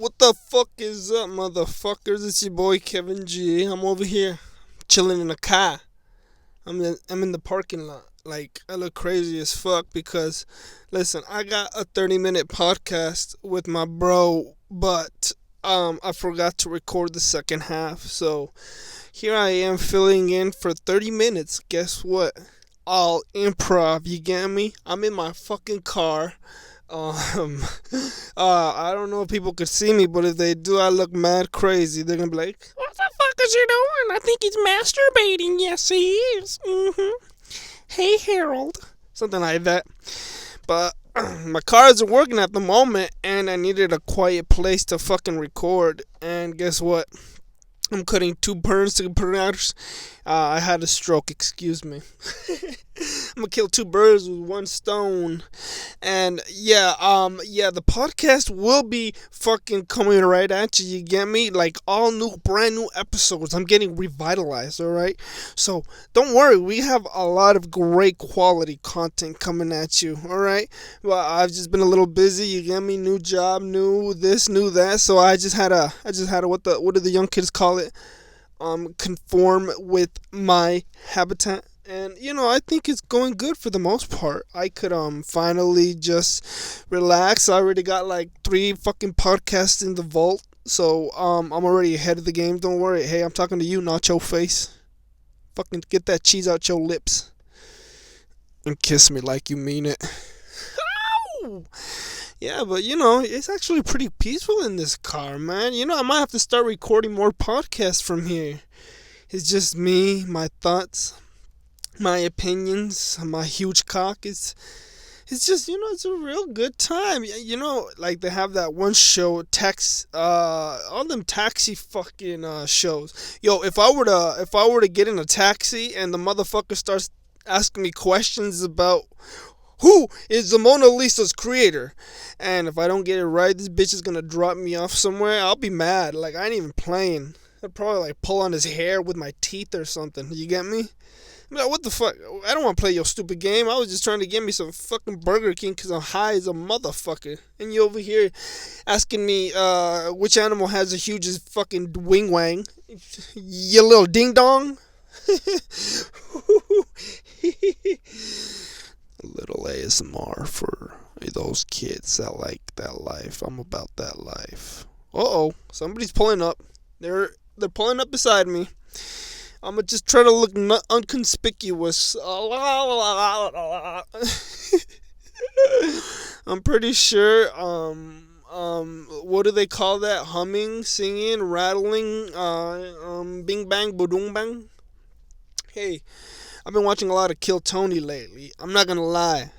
What the fuck is up, motherfuckers? It's your boy Kevin G. I'm over here chilling in a car. I'm in the parking lot. Like, I look crazy as fuck because, listen, I got a 30-minute podcast with my bro, but I forgot to record the second half. So here I am filling in for 30 minutes. Guess what? All improv. You get me? I'm in my fucking car. Um, I don't know if people could see me, but if they do, I look mad crazy. They're gonna be like, "What the fuck is he doing? I think he's masturbating." Yes, he is. Hey, Harold. Something like that. But my car isn't working at the moment, and I needed a quiet place to fucking record. And guess what? I'm cutting two birds to pronounce. I had a stroke, excuse me. I'm gonna kill two birds with one stone. And the podcast will be fucking coming right at you, you get me? Like all new, brand new episodes. I'm getting revitalized, alright? So don't worry, we have a lot of great quality content coming at you, alright? Well, I've just been a little busy, you get me? New job, new this, new that. So I just had a what do the young kids call it? Conform with my habitat. And, I think it's going good for the most part. I could, finally just relax. I already got, like, 3 fucking podcasts in the vault. So, I'm already ahead of the game. Don't worry. Hey, I'm talking to you, nacho face. Fucking get that cheese out your lips. And kiss me like you mean it. Ow! Yeah, but, it's actually pretty peaceful in this car, man. I might have to start recording more podcasts from here. It's just me, my thoughts, my opinions, my huge cock. It's just, it's a real good time. Like they have that one show, all them taxi fucking shows. Yo, if I were to get in a taxi and the motherfucker starts asking me questions about who is the Mona Lisa's creator, and if I don't get it right, this bitch is gonna drop me off somewhere, I'll be mad. Like, I ain't even playing. I'd probably, like, pull on his hair with my teeth or something. You get me? I'm like, what the fuck? I don't want to play your stupid game. I was just trying to get me some fucking Burger King because I'm high as a motherfucker. And you over here asking me which animal has the hugest fucking wing wang. You little ding dong. A little ASMR for those kids that like that life. I'm about that life. Uh-oh. Somebody's pulling up. They're pulling up beside me. I'm gonna just try to look unconspicuous. I'm pretty sure, what do they call that? Humming, singing, rattling, bing bang, boom bang. Hey, I've been watching a lot of Kill Tony lately. I'm not gonna lie.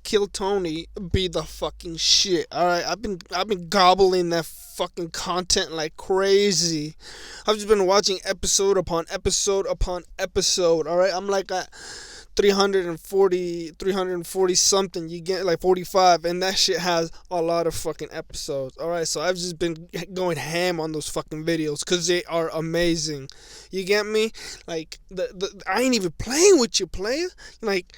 Kill Tony be the fucking shit. Alright, I've been gobbling that fucking content like crazy. I've just been watching episode upon episode upon episode. Alright, I'm like at 340 something. You get like 45, and that shit has a lot of fucking episodes. Alright, so I've just been going ham on those fucking videos because they are amazing. You get me? Like, I ain't even playing with you, player. Like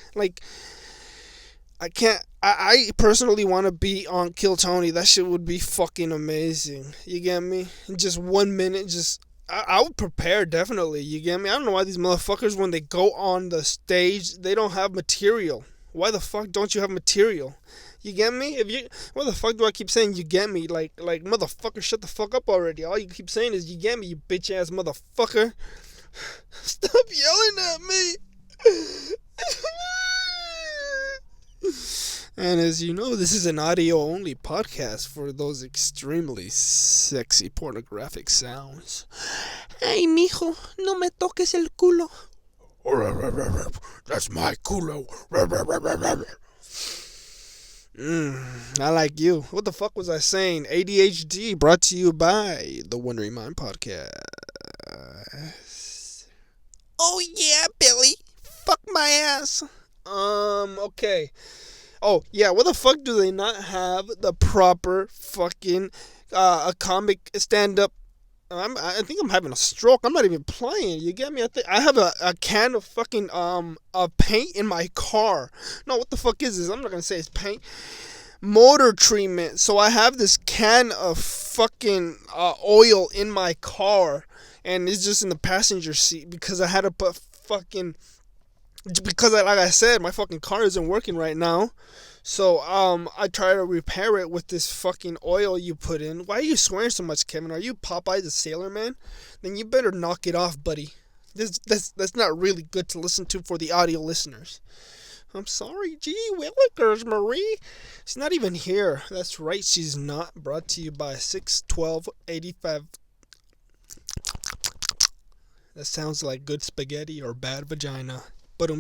I can't. I personally want to be on Kill Tony. That shit would be fucking amazing. You get me? In just 1 minute, I would prepare, definitely. You get me? I don't know why these motherfuckers, when they go on the stage, they don't have material. Why the fuck don't you have material? You get me? Why the fuck do I keep saying you get me? Like motherfucker, shut the fuck up already. All you keep saying is you get me, you bitch ass motherfucker. Stop yelling at me. And as you know, this is an audio-only podcast for those extremely sexy pornographic sounds. Ay, mijo, no me toques el culo. That's my culo. I like you. What the fuck was I saying? ADHD, brought to you by the Wondering Mind Podcast. Oh yeah, Billy. Fuck my ass. Okay. Oh, yeah, what the fuck do they not have the proper fucking a comic stand-up? I think I'm having a stroke. I'm not even playing. You get me? I have a can of fucking paint in my car. No, what the fuck is this? I'm not gonna say it's paint. motor treatment. So I have this can of fucking oil in my car, and it's just in the passenger seat because I had to put fucking because like I said, my fucking car isn't working right now. So I try to repair it with this fucking oil you put in. Why are you swearing so much, Kevin? Are you Popeye the Sailor Man? Then you better knock it off, buddy. That's not really good to listen to for the audio listeners. I'm sorry, gee willikers, Marie. She's not even here. That's right, she's not. Brought to you by 61285. That sounds like good spaghetti or bad vagina. But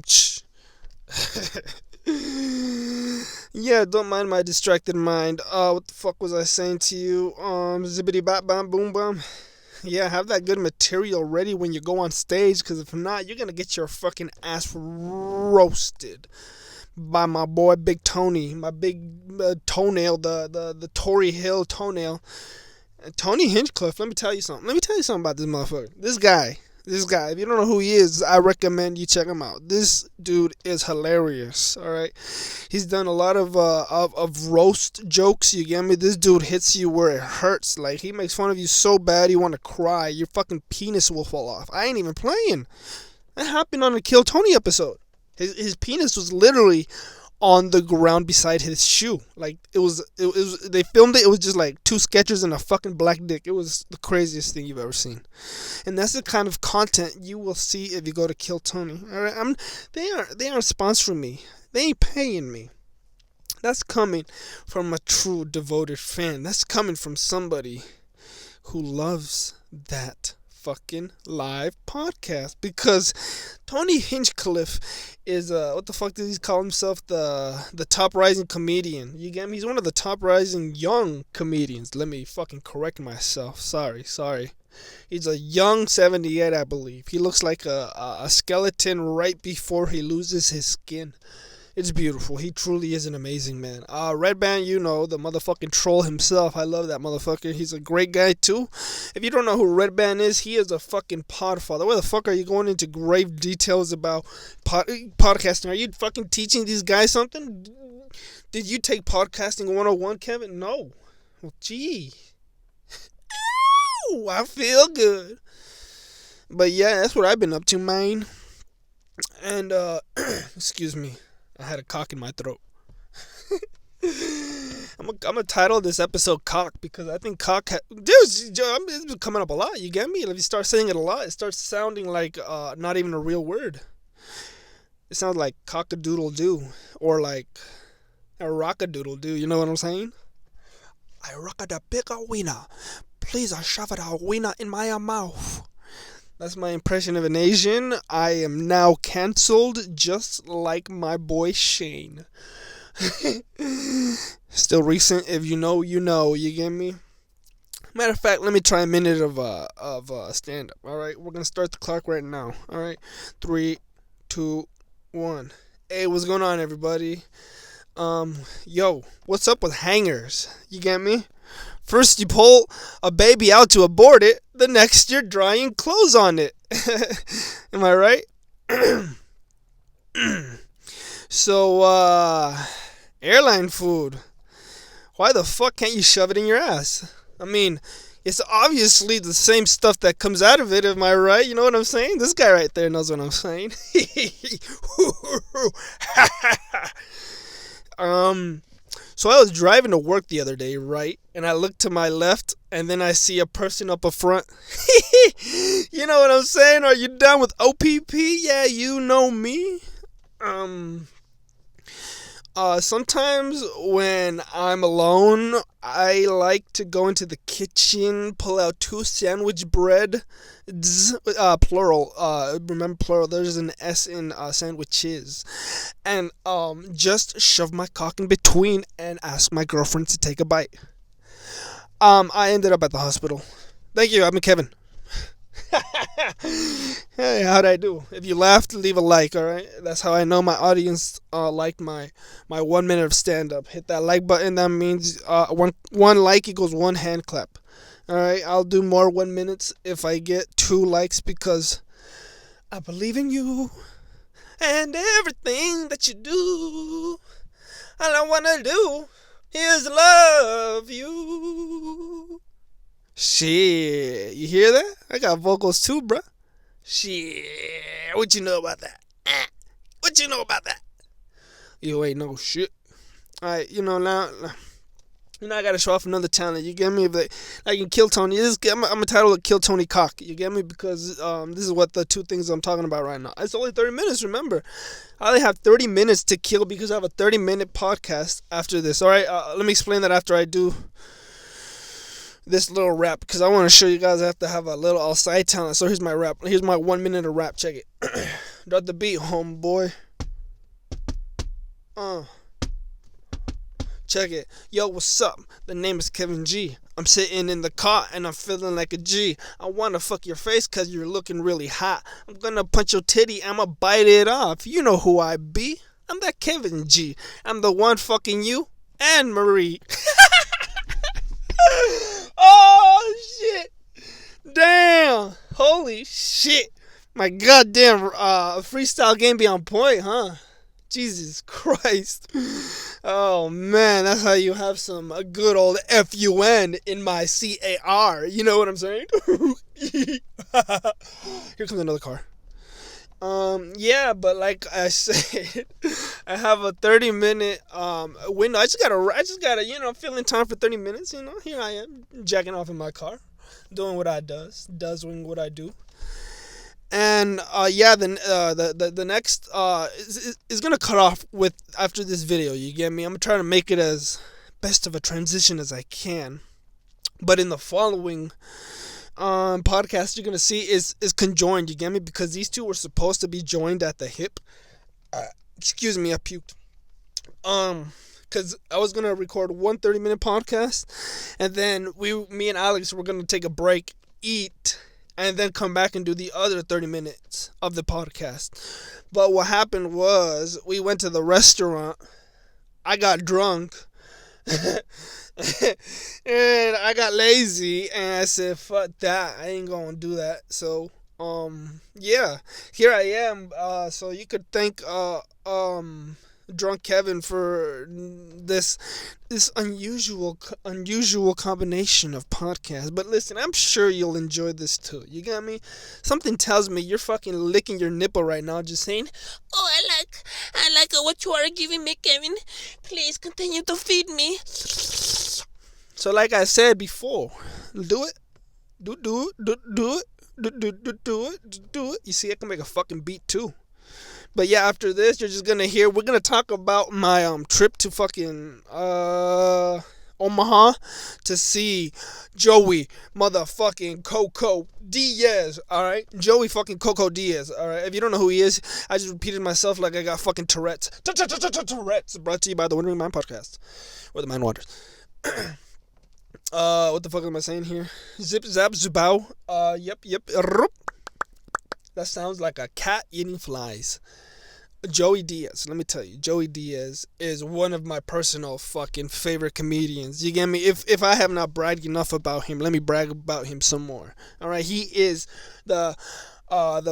yeah, don't mind my distracted mind. What the fuck was I saying to you? Zippity bop bam boom bam. Yeah, have that good material ready when you go on stage, because if not, you're gonna get your fucking ass roasted by my boy Big Tony, my big toenail, the Tory Hill toenail, Tony Hinchcliffe. Let me tell you something. Let me tell you something about this motherfucker. This guy. If you don't know who he is, I recommend you check him out. This dude is hilarious. All right, he's done a lot of roast jokes. You get me? This dude hits you where it hurts. Like, he makes fun of you so bad you want to cry. Your fucking penis will fall off. I ain't even playing. That happened on a Kill Tony episode. His penis was literally on the ground beside his shoe. Like, it was they filmed it. It was just like two sketchers and a fucking black dick. It was the craziest thing you've ever seen. And that's the kind of content you will see if you go to Kill Tony. All right, they aren't sponsoring me. They ain't paying me. That's coming from a true devoted fan. That's coming from somebody who loves that fucking live podcast, because Tony Hinchcliffe is what the fuck does he call himself? The top rising comedian. You get me? He's one of the top rising young comedians. Let me fucking correct myself. Sorry. He's a young 78, I believe. He looks like a skeleton right before he loses his skin. It's beautiful. He truly is an amazing man. Red Band, the motherfucking troll himself. I love that motherfucker. He's a great guy, too. If you don't know who Red Band is, he is a fucking podfather. Where the fuck are you going into grave details about podcasting? Are you fucking teaching these guys something? Did you take podcasting 101, Kevin? No. Well, gee. Ow, I feel good. But yeah, that's what I've been up to, man. And, excuse me. I had a cock in my throat. I'm gonna title this episode "Cock" because I think cock. It's been coming up a lot. You get me? If you start saying it a lot, it starts sounding like not even a real word. It sounds like cock-a-doodle-doo or like a rock-a-doodle-doo. You know what I'm saying? I rock a da bigger wiener. Please, I shove a wiener in my mouth. That's my impression of an Asian. I am now cancelled, just like my boy Shane. Still recent. If you know, you know. You get me? Matter of fact, let me try a minute of stand up. All right, we're gonna start the clock right now. All right, 3, 2, 1. Hey, what's going on, everybody? Yo, what's up with hangers? You get me? First you pull a baby out to abort it, the next you're drying clothes on it. Am I right? So, airline food. Why the fuck can't you shove it in your ass? I mean, it's obviously the same stuff that comes out of it, am I right? You know what I'm saying? This guy right there knows what I'm saying. So I was driving to work the other day, right? And I looked to my left, and then I see a person up a front. You know what I'm saying? Are you down with OPP? Yeah, you know me. Sometimes when I'm alone, I like to go into the kitchen, pull out 2 sandwich bread, plural, remember plural, there's an S in sandwiches, and just shove my cock in between and ask my girlfriend to take a bite. I ended up at the hospital. Thank you, I'm Kevin. Hey, how'd I do? If you laughed, leave a like, alright? That's how I know my audience liked my 1 minute of stand-up. Hit that like button. That means one like equals 1 hand clap. Alright, I'll do more 1 minutes if I get 2 likes, because I believe in you and everything that you do. All I wanna do His love you. Shit, you hear that? I got vocals too, bruh. Shit, what you know about that? What you know about that? You ain't no shit. Alright, now I gotta show off another talent. You get me? Like in Kill Tony, I'm a title of Kill Tony Cock. You get me? Because this is what the two things I'm talking about right now. It's only 30 minutes. Remember, I only have 30 minutes to kill because I have a 30-minute podcast after this. All right, let me explain that after I do this little rap because I want to show you guys I have to have a little outside talent. So here's my rap. Here's my 1 minute of rap. Check it. Drop the beat, homeboy. Check it. Yo, what's up? The name is Kevin G. I'm sitting in the car and I'm feeling like a G. I wanna fuck your face cause you're looking really hot. I'm gonna punch your titty, I'ma bite it off. You know who I be. I'm that Kevin G. I'm the one fucking you and Marie. Oh, shit. Damn. Holy shit. My goddamn freestyle game be on point, huh? Jesus Christ. Oh, man. That's how you have some good old FUN in my CAR. You know what I'm saying? Here comes another car. Yeah, but like I said, I have a 30-minute window. I just gotta, fill in time for 30 minutes. Here I am, jacking off in my car, doing what I doing what I do. And then the next is gonna cut off with after this video. You get me? I'm trying to make it as best of a transition as I can. But in the following podcast you're gonna see is conjoined. You get me? Because these two were supposed to be joined at the hip. Excuse me, I puked. Because I was gonna record one 30-minute podcast, and then me and Alex were gonna take a break, eat, and then come back and do the other 30 minutes of the podcast. But what happened was we went to the restaurant. I got drunk. And I got lazy and I said, fuck that. I ain't gonna do that. So, yeah. Here I am. So you could thank Drunk Kevin for this unusual combination of podcasts. But listen, I'm sure you'll enjoy this too. You got me? Something tells me you're fucking licking your nipple right now, just saying, "Oh, I like what you are giving me, Kevin. Please continue to feed me." So, like I said before, do it, do it. You see, I can make a fucking beat too. But yeah, after this, you're just gonna hear. We're gonna talk about my trip to fucking Omaha to see Joey motherfucking Coco Diaz. All right, Joey fucking Coco Diaz. All right, if you don't know who he is, I just repeated myself like I got fucking Tourette's. Tourette's. Brought to you by the Wandering Mind podcast or the Mind Wanders. What the fuck am I saying here? Zip zap zubow. Yep. That sounds like a cat eating flies. Joey Diaz, let me tell you, Joey Diaz is one of my personal fucking favorite comedians. You get me? If I have not bragged enough about him, let me brag about him some more. All right, he is the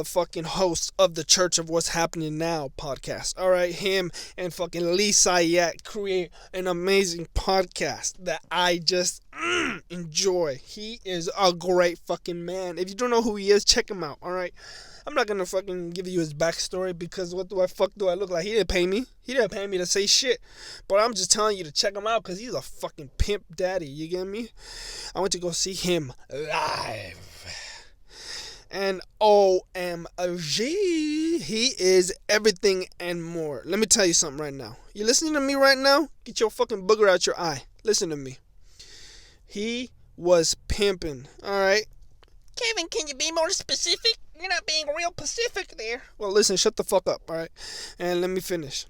fucking host of the Church of What's Happening Now podcast. All right, him and fucking Lee Sayat create an amazing podcast that I just enjoy. He is a great fucking man. If you don't know who he is, check him out. All right. I'm not gonna fucking give you his backstory because what do I look like? He didn't pay me. He didn't pay me to say shit. But I'm just telling you to check him out because he's a fucking pimp daddy. You get me? I went to go see him live. And OMG, he is everything and more. Let me tell you something right now. You listening to me right now? Get your fucking booger out your eye. Listen to me. He was pimping. All right. Kevin, can you be more specific? You're not being real Pacific there. Well, listen, shut the fuck up, all right? And let me finish.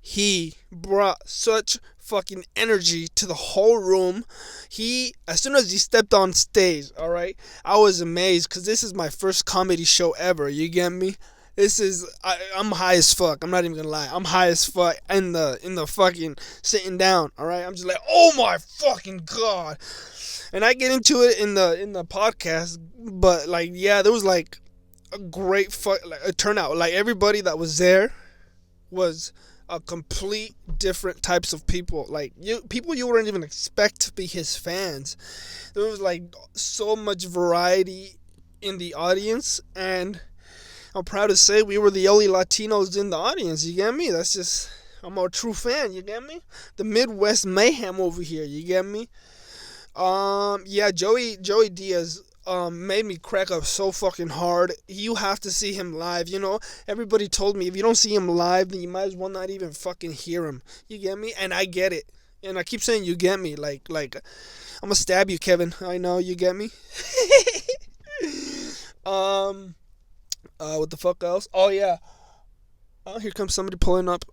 He brought such fucking energy to the whole room. As soon as he stepped on stage, all right, I was amazed because this is my first comedy show ever. You get me? I'm high as fuck. I'm not even gonna lie. I'm high as fuck in the fucking sitting down. All right, I'm just like, oh my fucking god. And I get into it in the podcast, but like, yeah, there was like a great a turnout. Like everybody that was there was a complete different types of people. Like people you wouldn't even expect to be his fans. There was like so much variety in the audience, and I'm proud to say we were the only Latinos in the audience. You get me? That's just, I'm a true fan. You get me? The Midwest mayhem over here. You get me? Yeah, Joey Diaz made me crack up so fucking hard. You have to see him live. You know, everybody told me if you don't see him live, then you might as well not even fucking hear him. You get me? And I get it. And I keep saying you get me. Like I'm gonna stab you, Kevin. I know you get me. What the fuck else? Oh yeah. Oh, here comes somebody pulling up.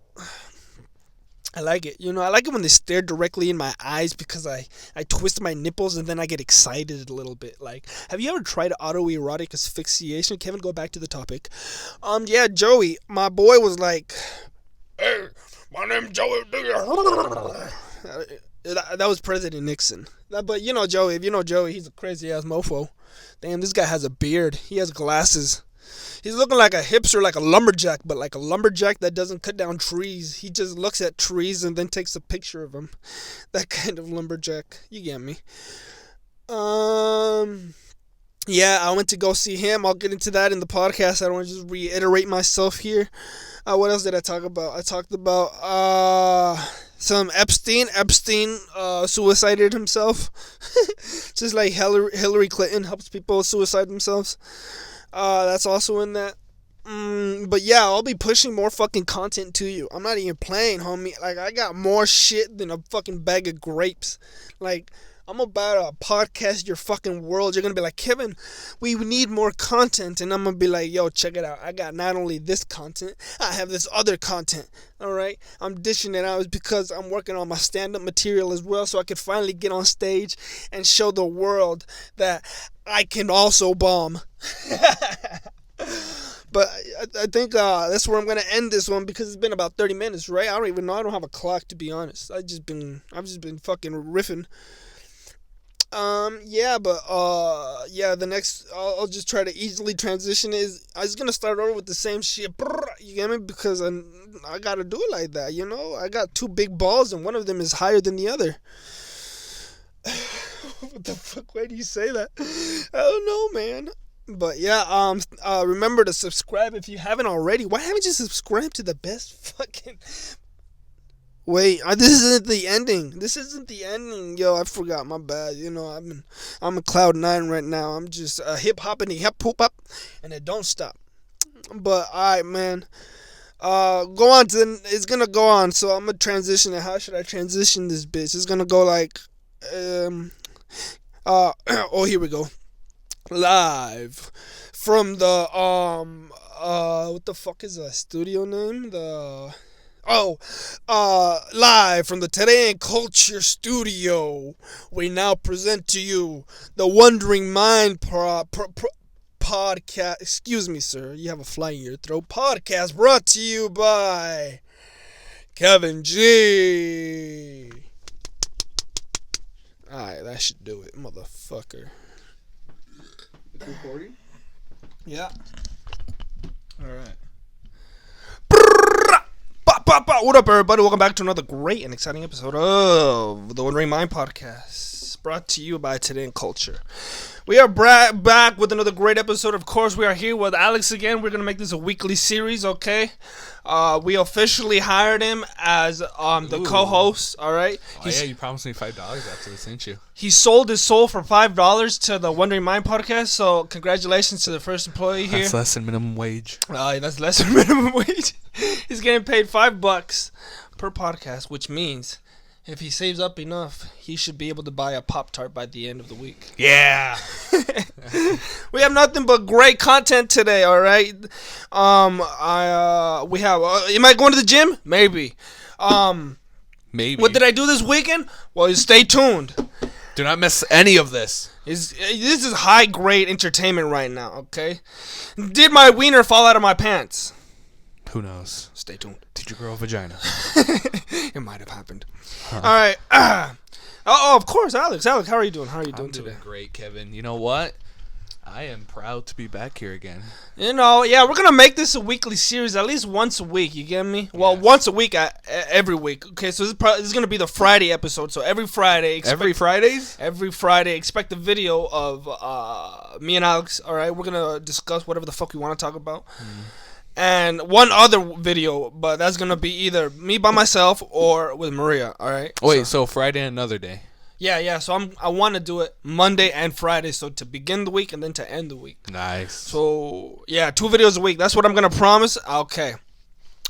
I like it. You know, I like it when they stare directly in my eyes because I twist my nipples and then I get excited a little bit. Like, have you ever tried autoerotic asphyxiation? Kevin, go back to the topic. Yeah, Joey, my boy was like, "Hey, my name's Joey." That was President Nixon. But you know Joey, if you know Joey, he's a crazy ass mofo. Damn, this guy has a beard. He has glasses. He's looking like a hipster, like a lumberjack, but like a lumberjack that doesn't cut down trees. He just looks at trees and then takes a picture of them. That kind of lumberjack. You get me. Yeah, I went to go see him. I'll get into that in the podcast. I don't want to just reiterate myself here. What else did I talk about? I talked about some Epstein. Epstein suicided himself. Just like Hillary Clinton helps people suicide themselves. That's also in that. But yeah, I'll be pushing more fucking content to you. I'm not even playing, homie. Like, I got more shit than a fucking bag of grapes. Like, I'm about to podcast your fucking world. You're gonna be like, Kevin, we need more content. And I'm gonna be like, yo, check it out. I got not only this content, I have this other content. Alright? I'm dishing it out because I'm working on my stand-up material as well, so I could finally get on stage and show the world that I can also bomb. But I think that's where I'm gonna end this one because it's been about 30 minutes, right? I don't even know. I don't have a clock, to be honest. I've just been fucking riffing. Yeah, the next, I'll just try to easily transition is, I was gonna start over with the same shit, you get me, because I gotta do it like that, you know, I got two big balls, and one of them is higher than the other. What the fuck, why do you say that? I don't know, man. But yeah, remember to subscribe if you haven't already. Why haven't you subscribed to the best fucking... Wait, this isn't the ending. This isn't the ending. Yo, I forgot. My bad. You know, I'm a cloud nine right now. I'm just hip hopping, hip poop up, and it don't stop. But alright, man. Go on to it's gonna go on. So I'm gonna transition it. How should I transition this bitch? It's gonna go like, oh, here we go. Live from the what the fuck is the studio name? Live from the Today in Culture studio, we now present to you the Wandering Mind podcast. Excuse me, sir, you have a fly in your throat. Podcast brought to you by Kevin G. Alright, that should do it, motherfucker. It's recording? Yeah. Alright. What up, everybody? Welcome back to another great and exciting episode of the Wandering Mind podcast, brought to you by Today in Culture. We are back with another great episode. Of course, we are here with Alex again. We're going to make this a weekly series, okay? We officially hired him as the co-host, all right? Yeah, you promised me $5 after this, didn't you? He sold his soul for $5 to the Wandering Mind podcast, so congratulations to the first employee here. That's less than minimum wage. That's less than minimum wage. He's getting paid $5 per podcast, which means if he saves up enough, he should be able to buy a Pop-Tart by the end of the week. Yeah. We have nothing but great content today, all right? We have, am I going to the gym? Maybe. Maybe. What did I do this weekend? Well, stay tuned. Do not miss any of this. This is high-grade entertainment right now, okay? Did my wiener fall out of my pants? Who knows? Stay tuned. Did you grow a vagina? It might have happened. All right. Of course, Alex. Alex, how are you doing? How are you doing today? Doing great, Kevin. You know what? I am proud to be back here again. You know, yeah, we're gonna make this a weekly series, at least once a week. You get me? Well, Yes. once a week, every week. Okay, so this is gonna be the Friday episode. So every Friday, Every Fridays? every Friday, expect a video of me and Alex. All right, we're gonna discuss whatever the fuck we want to talk about. And one other video, but that's gonna be either me by myself or with Maria. All right. Wait, so Friday another day. Yeah. So I want to do it Monday and Friday, so to begin the week and then to end the week. Nice. So yeah, 2 videos a week. That's what I'm gonna promise. Okay.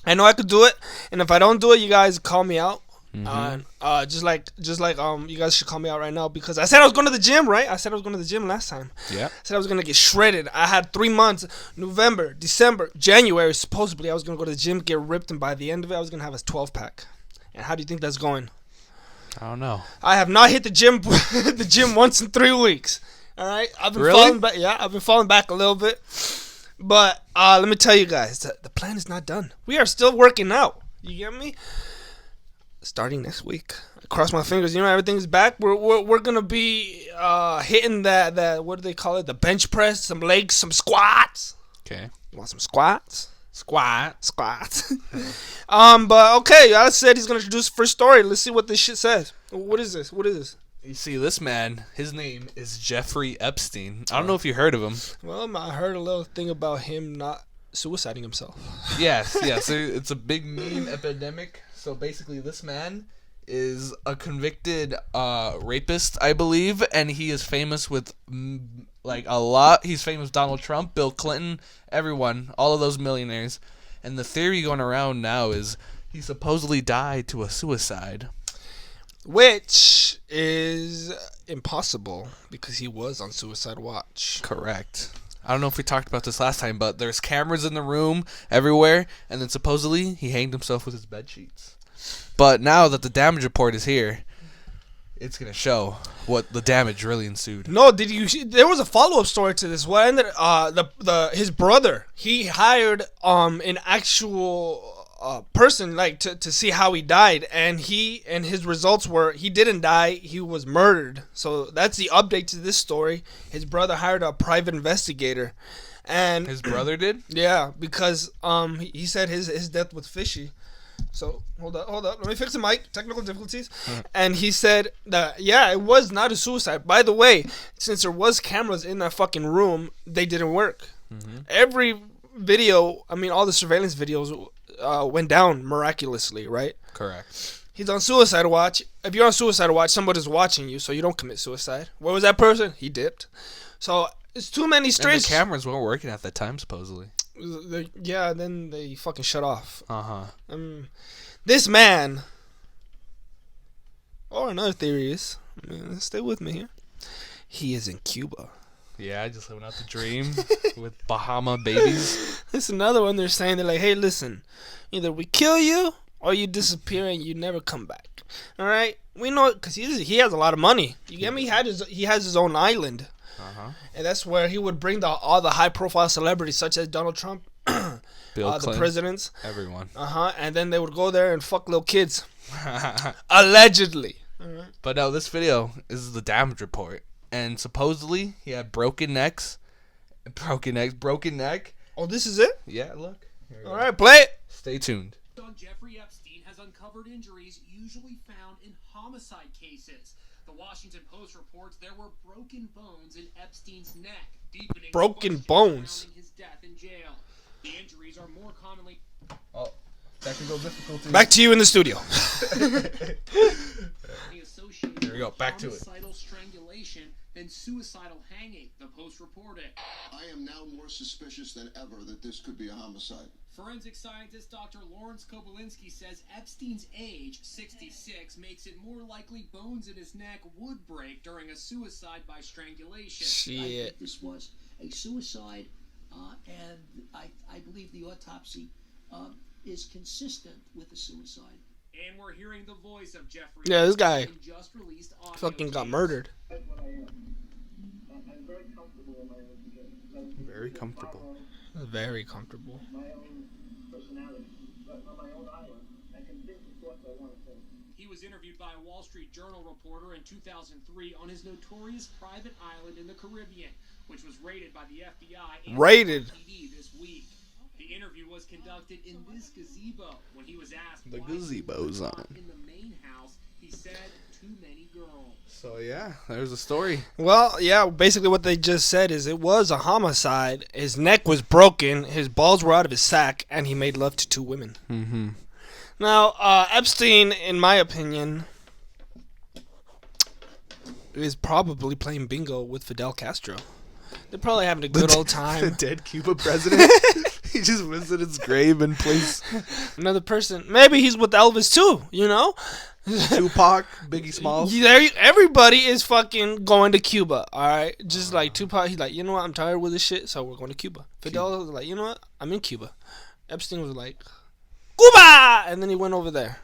I know I could do it, and if I don't do it, you guys call me out. Just like you guys should call me out right now, because I said I was going to the gym, right? I said I was going to the gym last time. Yeah. I said I was going to get shredded. I had 3 months, November, December, January. Supposedly I was going to go to the gym, get ripped, and by the end of it, I was going to have a 12-pack. And how do you think that's going? I don't know. I have not hit the gym the gym once in 3 weeks. All right? I've been Really? falling back. Yeah, I've been falling back a little bit. But let me tell you guys, the plan is not done. We are still working out. You get me? Starting next week, I cross my fingers. You know, everything's back. We're gonna be hitting that what do they call it? The bench press, some legs, some squats. Okay. You want some squats? Squats. But okay, I said he's gonna introduce the first story. Let's see what this shit says. What is this? You see, this man, his name is Jeffrey Epstein. I don't know if you heard of him. Well, I heard a little thing about him not suiciding himself. Yes. It's a big meme epidemic. So basically, this man is a convicted rapist, I believe, and he is famous with like a lot. He's famous with Donald Trump, Bill Clinton, everyone, all of those millionaires. And the theory going around now is he supposedly died to a suicide. Which is impossible because he was on suicide watch. Correct. I don't know if we talked about this last time, but there's cameras in the room everywhere, and then supposedly he hanged himself with his bed sheets. But now that the damage report is here, it's gonna show what the damage really ensued. No, did you see? There was a follow-up story to this. What ended? His brother, he hired an actual person like to see how he died, and his results were he didn't die, he was murdered. So that's the update to this story. His brother hired a private investigator, and His brother did? yeah, because he said his death was fishy. So hold up, let me fix the mic. Technical difficulties. And he said that it was not a suicide. By the way, since there was cameras in that fucking room, they didn't work. Every video, I mean, all the surveillance videos went down miraculously, right? Correct. He's on suicide watch. If you're on suicide watch, somebody's watching you, so you don't commit suicide. Where was that person? He dipped. So it's too many And strange. the cameras weren't working at that time, supposedly. Yeah, then they fucking shut off. This man, or another theory is, stay with me here, he is in Cuba. Yeah, just living out the dream with Bahama babies. This is another one. They're saying, they're like, hey, listen, either we kill you or you disappear and you never come back. All right, we know, because he has a lot of money. You get me? He has his own island. And that's where he would bring all the high-profile celebrities, such as Donald Trump, Bill Clinton, the presidents, everyone. And then they would go there and fuck little kids, allegedly. But no, this video is the damage report, and supposedly he had broken neck. Oh, this is it? Yeah, look. All right, play it. Stay tuned. Jeffrey Epstein has uncovered injuries usually found in homicide cases. The Washington Post reports there were broken bones in Epstein's neck, deepening Broken questions bones. surrounding his death in jail. The injuries are more commonly Technical difficulties. Back to you in the studio. associated Here we go, with back to it. homicidal strangulation than suicidal hanging, the Post reported. I am now more suspicious than ever that this could be a homicide. Forensic scientist Dr. Lawrence Kobylinski says Epstein's age, 66, makes it more likely bones in his neck would break during a suicide by strangulation. I Shit. think this was a suicide, and I believe the autopsy is consistent with a suicide. And we're hearing the voice of Jeffrey. Yeah, this guy Epstein just released audio fucking got tapes. murdered. That's what I am. I'm very comfortable in my relationship. Very comfortable. Very comfortable. My own personality, but on my own island, I can think the thoughts I want to think. He was interviewed by a Wall Street Journal reporter in 2003 on his notorious private island in the Caribbean. which was raided by the FBI and Raided. NYPD this week. The interview was conducted in this gazebo. When he was asked The why he gazebo's was not on. in the main house, he said too many girls. So yeah, there's a story. Well, yeah, basically what they just said is it was a homicide. His neck was broken, his balls were out of his sack, and he made love to 2 women. Mm-hmm. Now, Epstein, in my opinion, is probably playing bingo with Fidel Castro. They're probably having a good old The time. dead Cuba president. He just visited his grave and plays Another person. Maybe he's with Elvis too, you know? Tupac, Biggie Smalls. Everybody is fucking going to Cuba, alright? Just like Tupac, he's like, you know what, I'm tired with this shit, so we're going to Cuba. Fidel was like, you know what, I'm in Cuba. Epstein was like, Cuba! And then he went over there.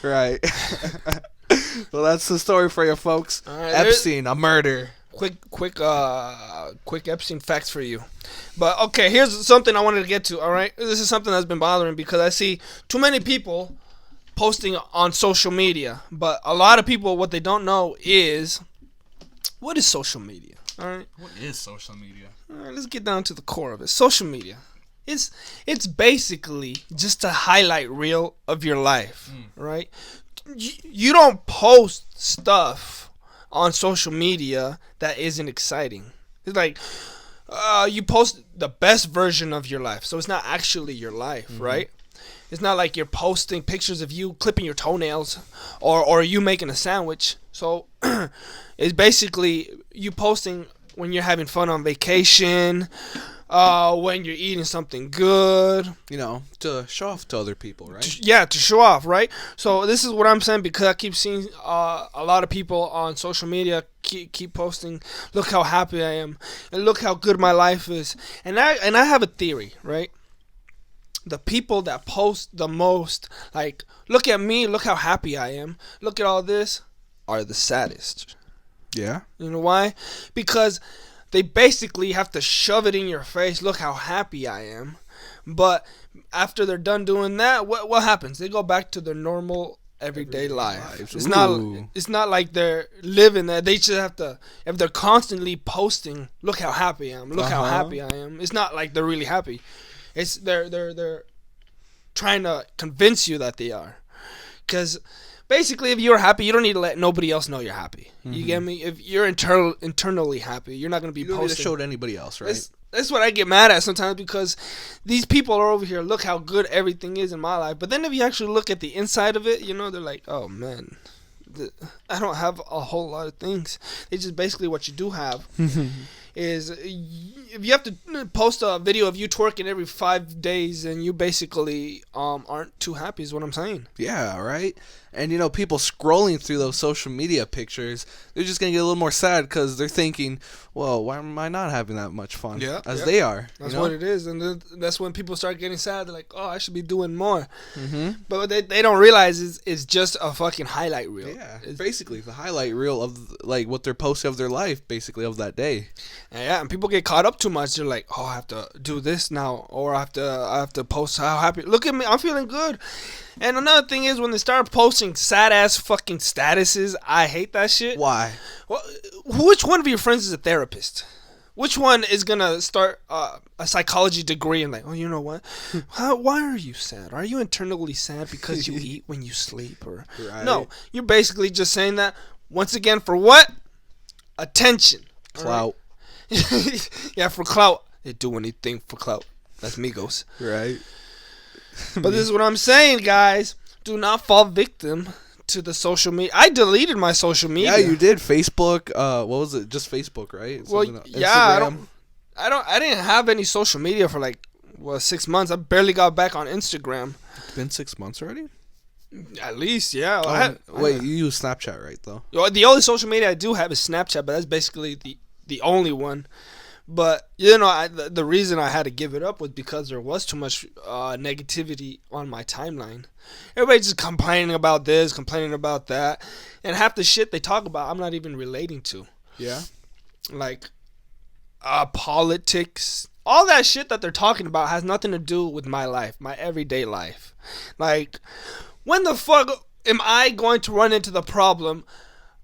Right. Well, that's the story for you, folks. All right, Epstein, a murder. Quick Epstein facts for you. But okay, here's something I wanted to get to, alright? This is something that's been bothering because I see too many people posting on social media. But a lot of people, what they don't know is, what is social media? Alright? What is social media? Alright, let's get down to the core of it. Social media. It's basically just a highlight reel of your life, right? You don't post stuff on social media that isn't exciting. It's like you post the best version of your life, so it's not actually your life, right? It's not like you're posting pictures of you clipping your toenails or you making a sandwich. So it's basically you posting when you're having fun on vacation, when you're eating something good. You know, to show off to other people, right? Yeah, to show off, right? So this is what I'm saying because I keep seeing a lot of people on social media keep posting, look how happy I am, and look how good my life is. And I have a theory, right? The people that post the most, like, look at me, look how happy I am, look at all this, are the saddest. Yeah. You know why? Because they basically have to shove it in your face. Look how happy I am. But after they're done doing that, what happens? They go back to their normal everyday life. lives. It's not like they're living that. They just have to. If they're constantly posting, look how happy I am. Look how happy I am. It's not like they're really happy. It's they're trying to convince you that they are. Because basically, if you're happy, you don't need to let nobody else know you're happy. You get me? If you're internally happy, you're not going to be You don't posting. need to show it to anybody else, right? That's what I get mad at sometimes because these people are over here, look how good everything is in my life. But then if you actually look at the inside of it, you know, they're like, oh, man, I don't have a whole lot of things. It's just basically what you do have. Is if you have to post a video of you twerking every 5 days and you basically aren't too happy is what I'm saying. Yeah, right? And, you know, people scrolling through those social media pictures, they're just going to get a little more sad because they're thinking, well, why am I not having that much fun as they are? That's what it is. And that's when people start getting sad. They're like, oh, I should be doing more. But what they don't realize is it's just a fucking highlight reel. Yeah, it's basically the highlight reel of, like, what they're posting of their life, basically, of that day. And people get caught up too much. They're like, oh, I have to do this now. Or I have to post how happy. Look at me. I'm feeling good. And another thing is when they start posting sad-ass fucking statuses, I hate that shit. Why? Well, which one of your friends is a therapist? Which one is going to start a psychology degree and like, oh, you know what? Why are you sad? Are you internally sad because you eat when you sleep? Or Right. No, you're basically just saying that, once again, for what? Attention. Clout. Yeah, for clout. They do anything for clout. That's Migos. Right. But this is what I'm saying, guys. Do not fall victim to the social media. I deleted my social media. Yeah, you did. Facebook. What was it? Just Facebook, right? Well, Something else. yeah, Instagram. I didn't have any social media for like 6 months. I barely got back on Instagram. It's been 6 months already. At least, yeah. Wait, you use Snapchat, right? Though. The only social media I do have is Snapchat, but that's basically the only one. But, you know, the reason I had to give it up was because there was too much negativity on my timeline. Everybody's just complaining about this, complaining about that. And half the shit they talk about, I'm not even relating to. Yeah. Like, politics. All that shit that they're talking about has nothing to do with my life, my everyday life. Like, when the fuck am I going to run into the problem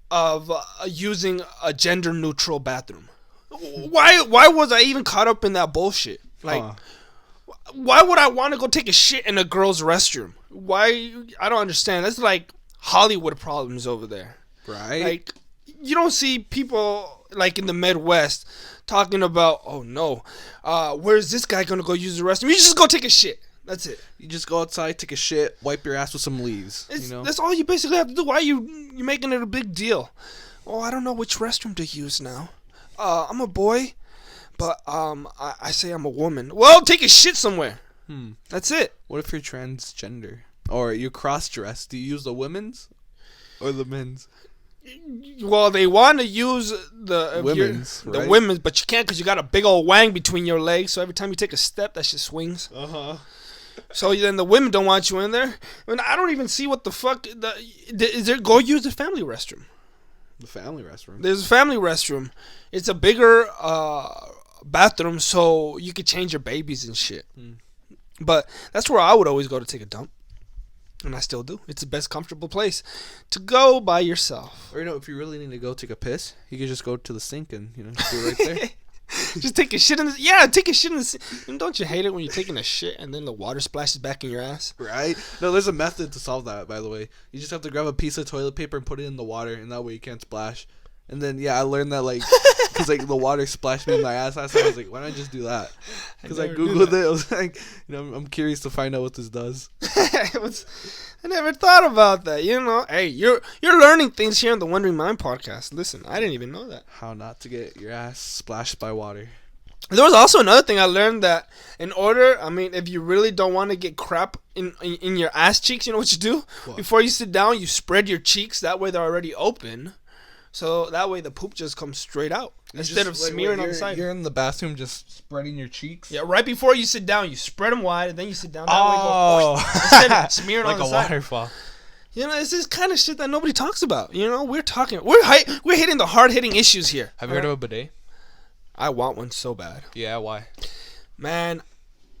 of using a gender-neutral bathroom? why was I even caught up in that bullshit? Like, why would I want to go take a shit in a girl's restroom? Why? I don't understand. That's like Hollywood problems over there. Right. Like, you don't see people like in the Midwest talking about, oh no, where's this guy gonna go use the restroom? You just go take a shit. That's it. You just go outside, take a shit, wipe your ass with some leaves. That's all you basically have to do. Why are you making it a big deal? Oh, I don't know which restroom to use now. I'm a boy, but I say I'm a woman. Well, take a shit somewhere. That's it. What if you're transgender or you cross-dress? Do you use the women's or the men's? Well, they want to use the women's, right? The women's, but you can't because you got a big old wang between your legs. So every time you take a step, that shit swings. So then the women don't want you in there. I mean, I don't even see what the fuck. Is there? Go use the family restroom. The family restroom. There's a family restroom. It's a bigger bathroom, so you could change your babies and shit. But that's where I would always go to take a dump. And I still do. It's the best comfortable place to go by yourself. Or, if you really need to go take a piss, you can just go to the sink and, do it right there. Just take a shit in the... Yeah, take a shit in the sink. And don't you hate it when you're taking a shit and then the water splashes back in your ass? Right? No, there's a method to solve that, by the way. You just have to grab a piece of toilet paper and put it in the water, and that way you can't splash. And then, I learned that, because, the water splashed me in my ass last time. I was like, why don't I just do that? Because I Googled it. I was like, I'm curious to find out what this does. I never thought about that. Hey, you're learning things here on the Wondering Mind podcast. Listen, I didn't even know that. How not to get your ass splashed by water. There was also another thing I learned that if you really don't want to get crap in your ass cheeks, you know what you do? What? Before you sit down, you spread your cheeks. That way they're already open. So that way the poop just comes straight out instead of smearing on the side. You're in the bathroom just spreading your cheeks? Yeah, right before you sit down, you spread them wide, and then you sit down. That way go instead of smearing on the side. Like a waterfall. It's this kind of shit that nobody talks about. We're hitting the hard-hitting issues here. Have you heard of a bidet? I want one so bad. Yeah, why? Man,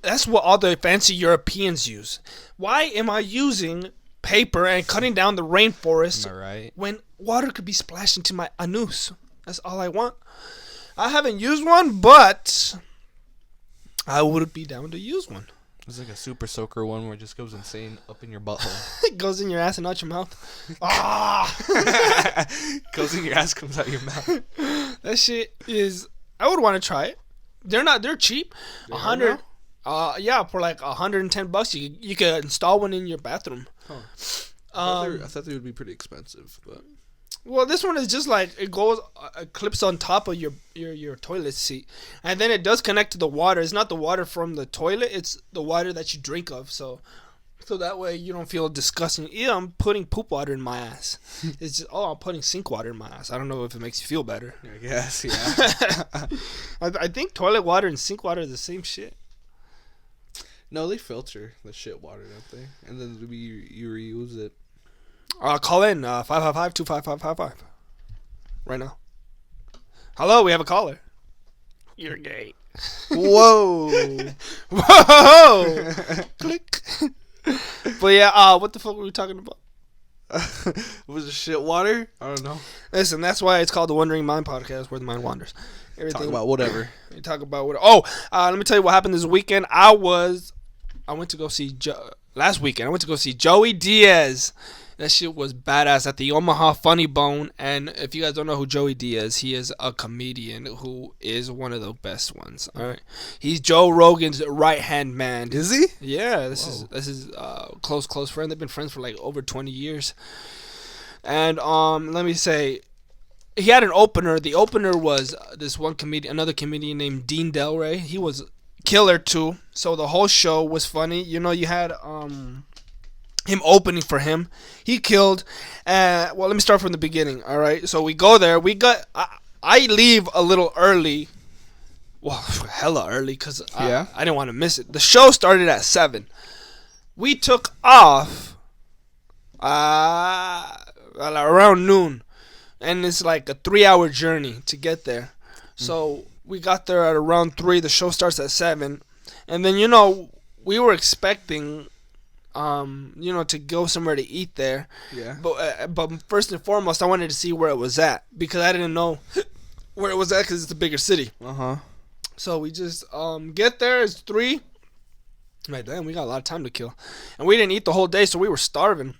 that's what all the fancy Europeans use. Why am I using paper and cutting down the rainforest when water could be splashed into my anus? That's all I want. I haven't used one, but I would be down to use one. It's like a super soaker one where it just goes insane up in your butthole. It goes in your ass and out your mouth. Goes in your ass, comes out your mouth. That shit is... I would want to try it. They're cheap. 100... for like $110, you could install one in your bathroom. I thought they would be pretty expensive, but well, this one is just like it goes, clips on top of your toilet seat, and then it does connect to the water. It's not the water from the toilet; it's the water that you drink of. So that way you don't feel disgusting. Yeah, I'm putting poop water in my ass. It's just, I'm putting sink water in my ass. I don't know if it makes you feel better. I guess, yeah. I think toilet water and sink water are the same shit. No, they filter the shit water, don't they? And then you reuse it. Call in 555-25555 right now. Hello, we have a caller. You're gay. Whoa. Whoa. Click. But yeah, what the fuck were we talking about? Was it shit water? I don't know. Listen, that's why it's called the Wandering Mind podcast, where the mind wanders. Talk about whatever. You talk about whatever. Let me tell you what happened this weekend. I went to go see last weekend. I went to go see Joey Diaz. That shit was badass at the Omaha Funny Bone. And if you guys don't know who Joey Diaz, he is a comedian who is one of the best ones. All right, he's Joe Rogan's right hand man. Is he? Yeah, this is close friend. They've been friends for like over 20 years. And let me say, he had an opener. The opener was this one another comedian named Dean Delray. He was killer too. So the whole show was funny. You had him opening for him. He killed. Well, let me start from the beginning. All right. So we go there. I leave a little early. Well, hella early because I didn't want to miss it. The show started at 7. We took off around noon. And it's like a 3-hour journey to get there. So we got there at around 3. The show starts at 7. And then, we were expecting, to go somewhere to eat there. Yeah. But first and foremost, I wanted to see where it was at. Because I didn't know where it was at because it's a bigger city. So we just get there. It's 3. Like, damn, we got a lot of time to kill, and we didn't eat the whole day, so we were starving.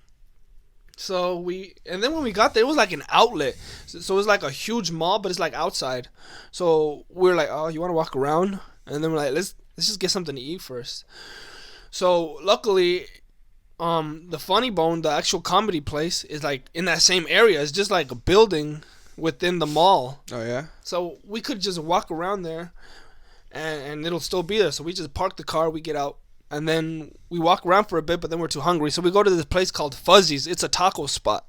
So and then when we got there, it was like an outlet. So it was like a huge mall, but it's like outside. So we were like, oh, you want to walk around? And then we're like, let's just get something to eat first. So luckily, the Funny Bone, the actual comedy place, is like in that same area. It's just like a building within the mall. Oh yeah. So we could just walk around there, and it'll still be there. So we just park the car, we get out, and then we walk around for a bit, but then we're too hungry. So we go to this place called Fuzzy's. It's a taco spot.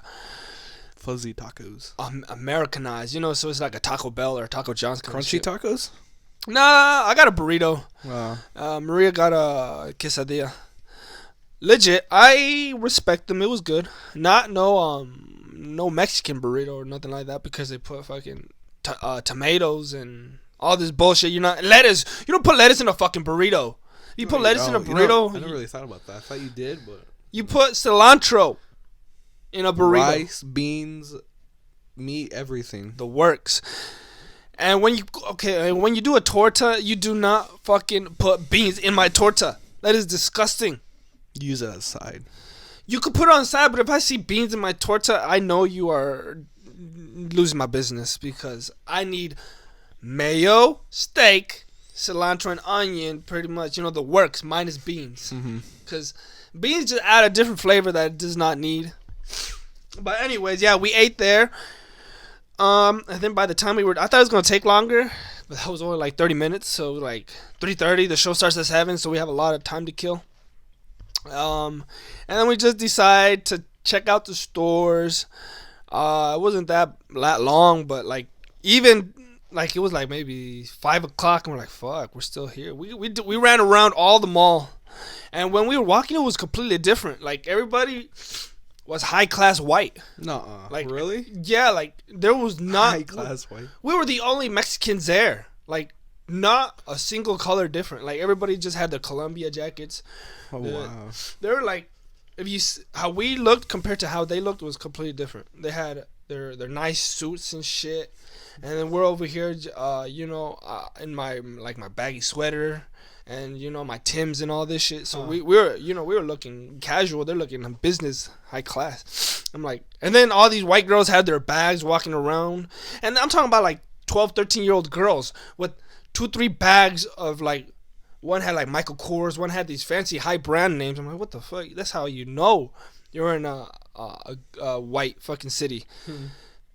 Fuzzy tacos. Americanized, so it's like a Taco Bell or a Taco John's kind of Crunchy shit. tacos? Nah, I got a burrito. Wow. Maria got a quesadilla. Legit, I respect them. It was good. Not no Mexican burrito or nothing like that because they put fucking tomatoes and all this bullshit. Lettuce. You don't put lettuce in a fucking burrito. You put lettuce in a burrito. I never really thought about that. I thought you did, but you put cilantro in a burrito. Rice, beans, meat, everything. The works. And when you do a torta, you do not fucking put beans in my torta. That is disgusting. Use it as a side. You could put it on the side, but if I see beans in my torta, I know you are losing my business because I need mayo, steak, cilantro, and onion, pretty much. The works, minus beans. Because beans just add a different flavor that it does not need. But anyways, yeah, we ate there. And then by the time I thought it was going to take longer, but that was only like 30 minutes. So like 3:30, the show starts at 7, so we have a lot of time to kill. And then we just decide to check out the stores. It wasn't that long, but like even like it was like maybe 5 o'clock, and we're like, fuck, we're still here. We ran around all the mall, and when we were walking, it was completely different. Like everybody was high class white. Nuh-uh. Like really? Yeah, like there was not high class white. We were the only Mexicans there. Like not a single color different. Like everybody just had their Columbia jackets. Oh wow. They were like, how we looked compared to how they looked was completely different. They had their nice suits and shit, and then we're over here, in my baggy sweater, and my Timbs and all this shit. So we were looking casual. They're looking business, high class. I'm like, and then all these white girls had their bags walking around, and I'm talking about like 12, 13-year-old girls with 2-3 bags of like. One had like Michael Kors. One had these fancy high brand names. I'm like, what the fuck? That's how you know you're in a white fucking city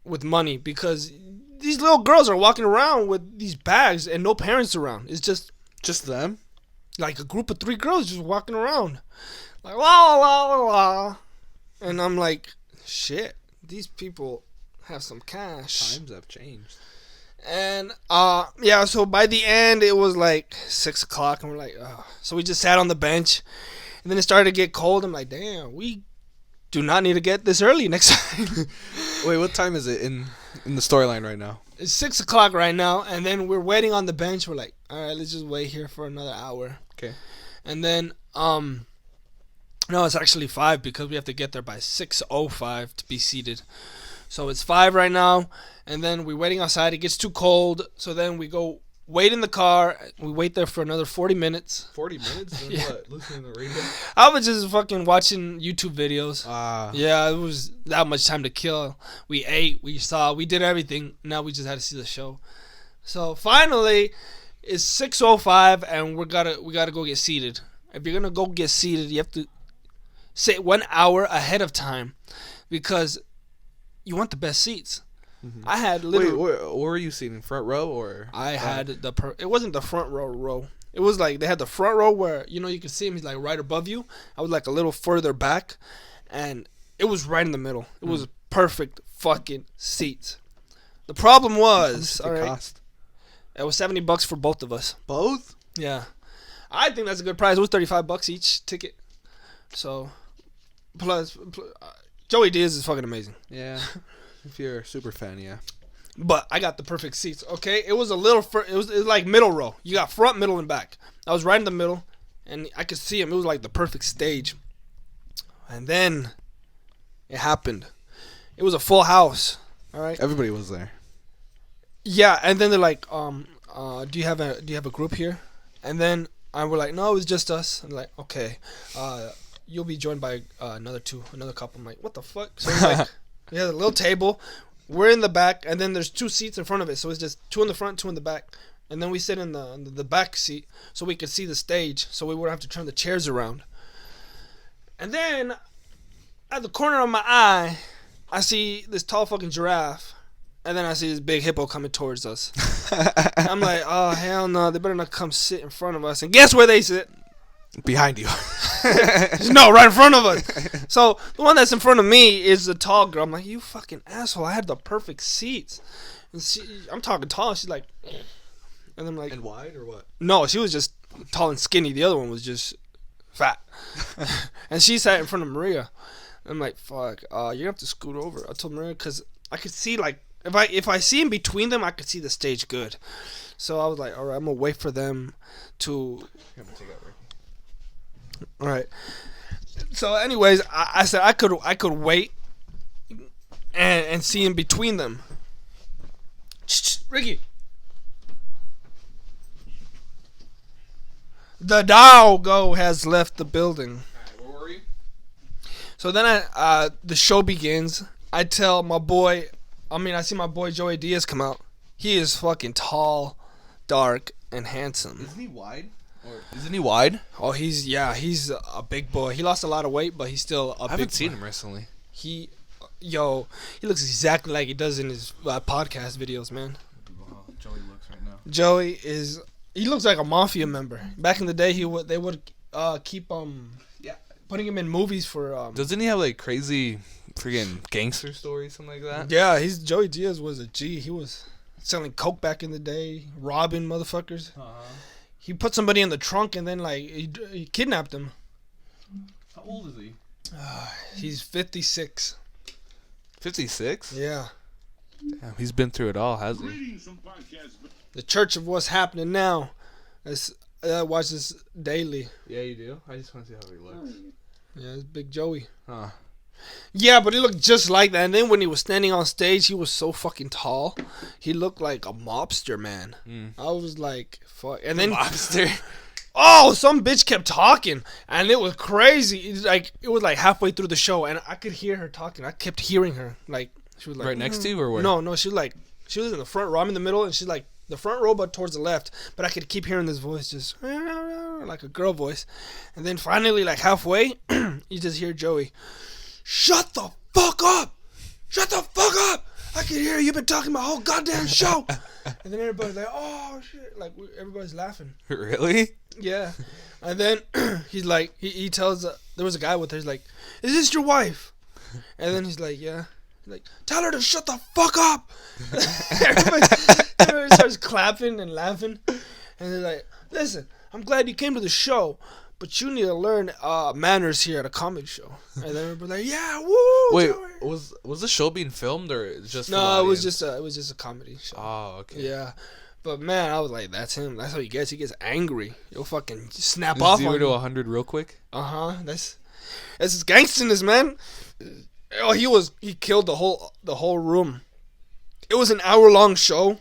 with money, because these little girls are walking around with these bags and no parents around. It's just them, like a group of 3 girls just walking around, like la la la la. And I'm like, shit, these people have some cash. Times have changed. And so by the end it was like 6 o'clock, and we're like, so we just sat on the bench, and then it started to get cold. I'm like, damn, we do not need to get this early next time. Wait, what time is it in the storyline right now? It's 6 o'clock right now, and then we're waiting on the bench. We're like, all right, let's just wait here for another hour. Okay. And then no, it's actually 5 because we have to get there by 6:05 to be seated. So it's 5 right now, and then we're waiting outside. It gets too cold, so then we go wait in the car. We wait there for another 40 minutes. 40 minutes? Then Yeah. what? Listening to the radio? I was just fucking watching YouTube videos. Ah. Yeah, it was that much time to kill. We ate, we saw, we did everything. Now we just had to see the show. So finally, it's 6:05, and we gotta go get seated. If you're gonna go get seated, you have to sit 1 hour ahead of time, because you want the best seats. Mm-hmm. I had literally. Wait, where were you sitting? Front row or? I had it wasn't the front row. It was like they had the front row where you can see him. He's like right above you. I was like a little further back, and it was right in the middle. It was perfect fucking seats. The problem was, How much did it cost? It was $70 for both of us. Both? Yeah, I think that's a good price. It was $35 each ticket. So, plus Joey Diaz is fucking amazing. Yeah. If you're a super fan, yeah. But I got the perfect seats. Okay, it was a little. It was like middle row. You got front, middle, and back. I was right in the middle, and I could see him. It was like the perfect stage. And then it happened. It was a full house. All right. Everybody was there. Yeah, and then they're like, do you have a group here? And then I were like, no, it was just us. I'm like, okay, you'll be joined by another couple. I'm like, what the fuck? So it's like, we have a little table. We're in the back, and then there's 2 seats in front of it. So it's just 2 in the front, 2 in the back. And then we sit in the back seat so we could see the stage, so we wouldn't have to turn the chairs around. And then, at the corner of my eye, I see this tall fucking giraffe. And then I see this big hippo coming towards us. I'm like, oh, hell no. They better not come sit in front of us. And guess where they sit? Behind you. No, right in front of us. So the one that's in front of me is the tall girl. I'm like, you fucking asshole. I had the perfect seats. And I'm talking tall. She's like... And I'm like... And wide or what? No, she was just tall and skinny. The other one was just fat. And she sat in front of Maria. I'm like, fuck, you're going to have to scoot over. I told Maria, because I could see, like... If I see in between them, I could see the stage good. So I was like, all right, I'm going to wait for them to... All right. So anyways, I said I could wait and see in between them. Ricky. The doggo has left the building. Alright, where were you? So then the show begins. I tell my boy... I see my boy Joey Diaz come out. He is fucking tall, dark, and handsome. Isn't he wide? Isn't he wide? Oh, he's a big boy. He lost a lot of weight, but he's still a big boy. I haven't seen him recently. He looks exactly like he does in his podcast videos, man. Wow, Joey looks right now. Joey he looks like a mafia member. Back in the day, they would keep putting him in movies for Doesn't he have like crazy freaking gangster stories, something like that? Yeah, Joey Diaz was a G. He was selling coke back in the day, robbing motherfuckers. He put somebody in the trunk and then like he kidnapped him. How old is he? He's 56. 56? Yeah. Damn, he's been through it all, hasn't he? The Church of What's Happening Now. I watch this daily. Yeah, you do? I just want to see how he looks. Yeah, it's Big Joey. Huh. Yeah, but he looked just like that. And then when he was standing on stage, he was so fucking tall. He looked like a mobster, man. I was like, fuck. And then Mobster? Oh, some bitch kept talking, and it was crazy. It was like halfway through the show, and I could hear her talking. I kept hearing her. Like, she was like... Right next to you, or where? No, she was in the front row. I'm in the middle, and she's like, the front row, but towards the left. But I could keep hearing this voice, just like a girl voice. And then finally, like halfway, you just hear Joey, "Shut the fuck up! Shut the fuck up! I can hear you. You've been talking my whole goddamn show." And then everybody's like, "Oh shit!" Like everybody's laughing. Really? Yeah. And then he's like, he tells there was a guy with her. He's like, "Is this your wife?" And then he's like, "Yeah." He's like, "Tell her to shut the fuck up." Everybody starts clapping and laughing. And they're like, "Listen, I'm glad you came to the show, but you need to learn manners here at a comedy show." And then everybody's like, "Yeah, woo!" Wait, Joey. was the show being filmed or just? No, it was just a comedy show. Oh, okay. Yeah. But man, I was like, that's him. That's how he gets. He gets angry. He'll fucking snap off. 0 on to you. 100 real quick. That's his gangsterness, man. Oh, he killed the whole room. It was an hour-long show,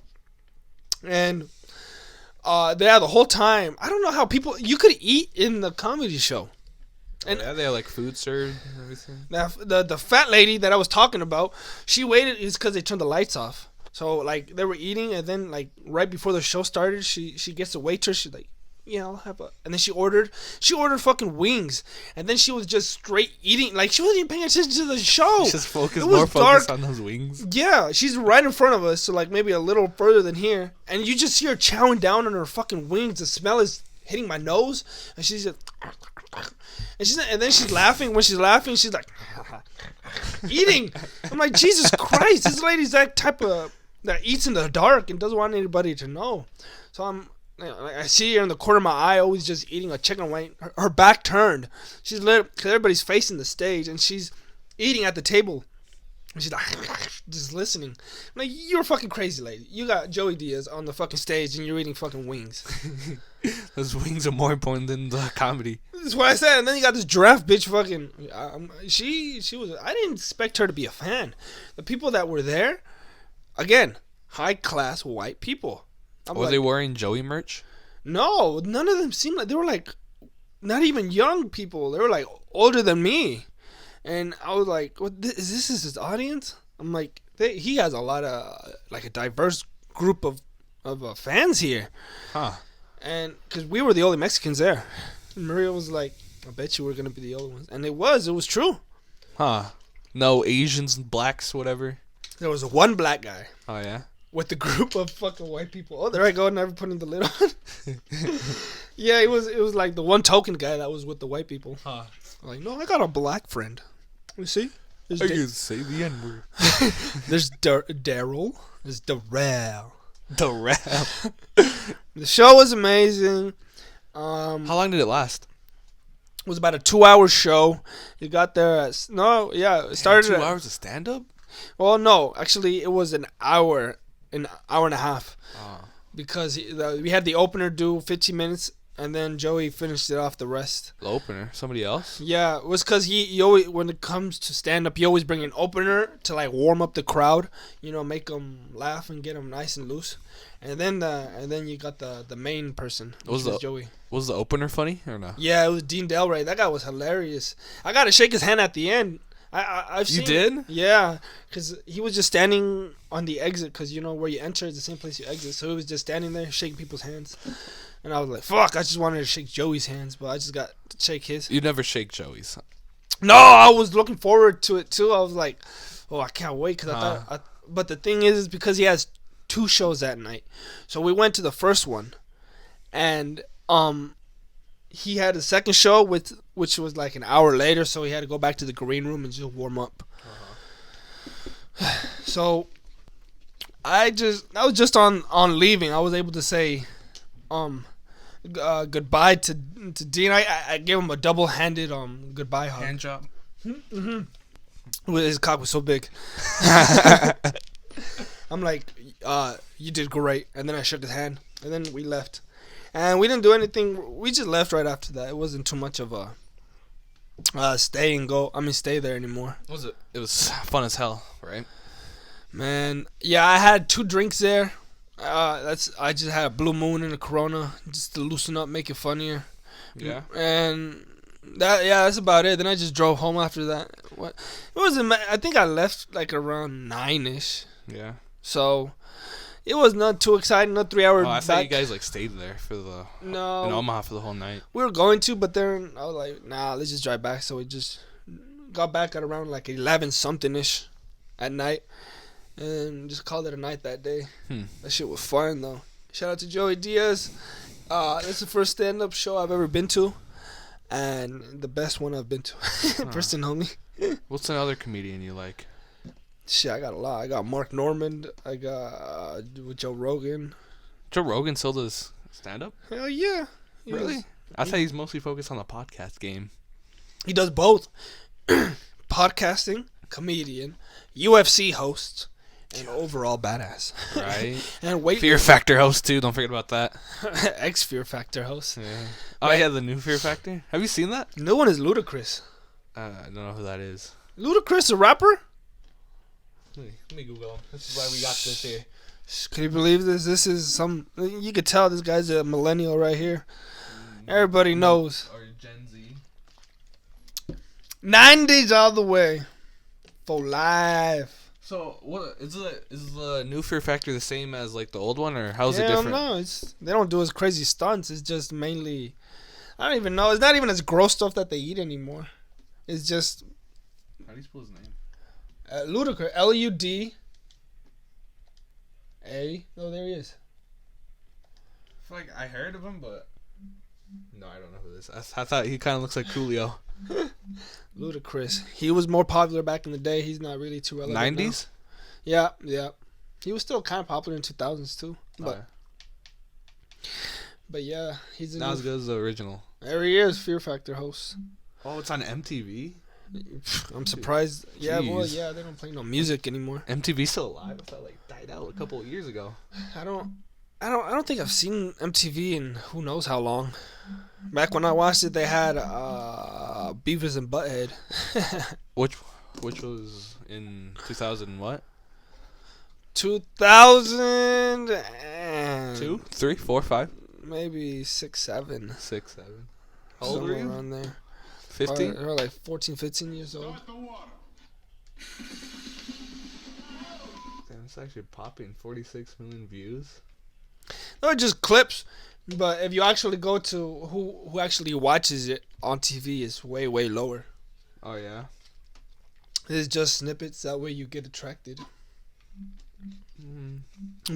and the whole time. I don't know how you could eat in the comedy show. And yeah, they had like food served and everything. The fat lady that I was talking about, she waited is because they turned the lights off. So like they were eating, and then like right before the show started, she gets a waitress. She's like, "Yeah, I'll have a," and then she ordered fucking wings, and then she was just straight eating, like she wasn't even paying attention to the show. Just focus It was more dark. focus on those wings. Yeah, she's right in front of us, so like maybe a little further than here, and you just see her chowing down on her fucking wings. The smell is hitting my nose, and she's just, and then she's laughing. When she's laughing, she's like eating. I'm like, Jesus Christ, this lady's that type of that eats in the dark and doesn't want anybody to know. So I see her in the corner of my eye, always just eating a chicken wing. Her back turned. She's lit because everybody's facing the stage, and she's eating at the table. And she's like, just listening. I'm like, you're a fucking crazy lady. You got Joey Diaz on the fucking stage, and you're eating fucking wings. Those wings are more important than the comedy. That's what I said. And then you got this giraffe bitch fucking. She was. I didn't expect her to be a fan. The people that were there, again, high class white people. I'm Were like, they wearing Joey merch? no, none of them seemed like, they were like not even young people. They were like older than me, and I was like, "What? Is this his audience?" I'm like, he has a lot of like a diverse group of fans here, Huh. and because we were the only Mexicans there, and Maria was like, "I bet you we're gonna be the only ones," and it was true. Huh. No Asians, blacks, whatever. There was one black guy Oh yeah. with the group of fucking white people. Oh, there I go, never putting the lid on. Yeah, it was like the one token guy that was with the white people. Huh. I'm like, no, I got a black friend. You see? There's, I can say the N word. there's Daryl. There's Darrell. The rap. The show was amazing. How long did it last? It was about a 2-hour show. It got there at, it started 2 at, hours of stand up? well, no, actually it was an hour and a half. Oh. Because we had the opener do 15 minutes, and then Joey finished it off the rest. The opener. Somebody else? Yeah, it was because he always, when it comes to stand up, you always bring an opener to like warm up the crowd, make them laugh and get them nice and loose, and then you got the main person, which was Joey. Was the opener funny or no? Yeah, it was Dean Delray. That guy was hilarious. I got to shake his hand at the end. I've seen. You did? Yeah, because he was just standing on the exit, because where you enter is the same place you exit. So he was just standing there shaking people's hands, and I was like, "Fuck!" I just wanted to shake Joey's hands, but I just got to shake his. You never shake Joey's. No, I was looking forward to it too. I was like, "Oh, I can't wait!" Because I thought. But the thing is because he has 2 shows that night, so we went to the first one, and he had a second show which was like an hour later, so he had to go back to the green room and just warm up. So I was just on leaving. I was able to say goodbye to Dean. I gave him a double-handed goodbye hug. Hand job. His cock was so big. I'm like, you did great. And then I shook his hand, and then we left. And we didn't do anything. We just left right after that. It wasn't too much of a stay there anymore. Was it? It was fun as hell, right? Man, yeah, I had 2 drinks there. I just had a Blue Moon and a Corona just to loosen up, make it funnier. Yeah. And that's about it. Then I just drove home after that. What? It wasn't. I think I left like around 9ish. Yeah. So it was not too exciting. Not 3 hours. Oh, I thought you guys like stayed there in No. Omaha for the whole night. We were going to, but then I was like, nah, let's just drive back. So we just got back at around like 11 something ish at night, and just called it a night that day. That shit was fun though. Shout out to Joey Diaz. It's the first stand up show I've ever been to, and the best one I've been to. First and only. What's another comedian you like? Shit, I got a lot. I got Mark Normand. I got with Joe Rogan. Joe Rogan still does stand up? Hell yeah. Really? I thought he's mostly focused on the podcast game. He does both. Podcasting, comedian, UFC host, and overall badass. Right. And weight Fear Factor host too. Don't forget about that. ex Fear Factor host. Yeah. Oh yeah, the new Fear Factor. Have you seen that? No one is Ludacris. I don't know who that is. Ludacris, a rapper? Let me Google. This is why we got this here. Can you believe this? This is some. You could tell this guy's a millennial right here. Everybody knows. Or Gen Z. 90s all the way. For life. So what is the new Fear Factor the same as like the old one, or how's it Hell different? no, they don't do as crazy stunts. It's just mainly, I don't even know. It's not even as gross stuff that they eat anymore. It's just How do you spell his name? Ludacris. Luda. Oh, there he is. I feel like I heard of him, but no, I don't know who this is. I thought he kind of looks like Coolio. Ludacris. He was more popular back in the day. He's not really too relevant. 90s? Now. Yeah. He was still kind of popular in 2000s too. But yeah, he's not as good as the original. There he is, Fear Factor host. Oh, it's on MTV. I'm surprised. Yeah, Jeez. well, yeah, they don't play no music anymore. MTV's still alive. I thought like died out a couple of years ago. I don't think I've seen MTV in who knows how long. Back when I watched it, they had Beavis and Butthead. Which was in 2000 what? 2000 and 2, 3, 4, 5, maybe 6, 7. 6, 7. How old were Somewhere you? around there. 15? Or like 14, 15 years old. Damn, it's actually popping 46 million views. No, just clips. But if you actually go to who actually watches it on TV, is way, way lower. Oh, yeah? It's just snippets. That way you get attracted. Mm.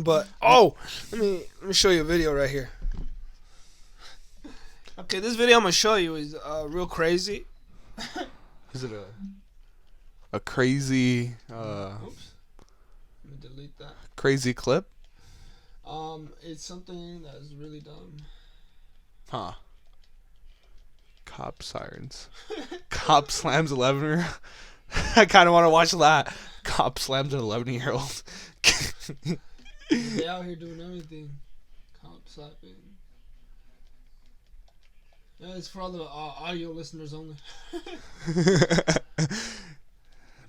But let me show you a video right here. Okay, this video I'm gonna show you is real crazy. Is it a crazy Oops. Let me delete that. crazy clip? It's something that is really dumb. Huh. Cop sirens. Cop slams 11-year. I kind of want to watch that. Cop slams an 11-year-old. They out here doing everything. Cop slapping. Yeah, it's for all the audio listeners only.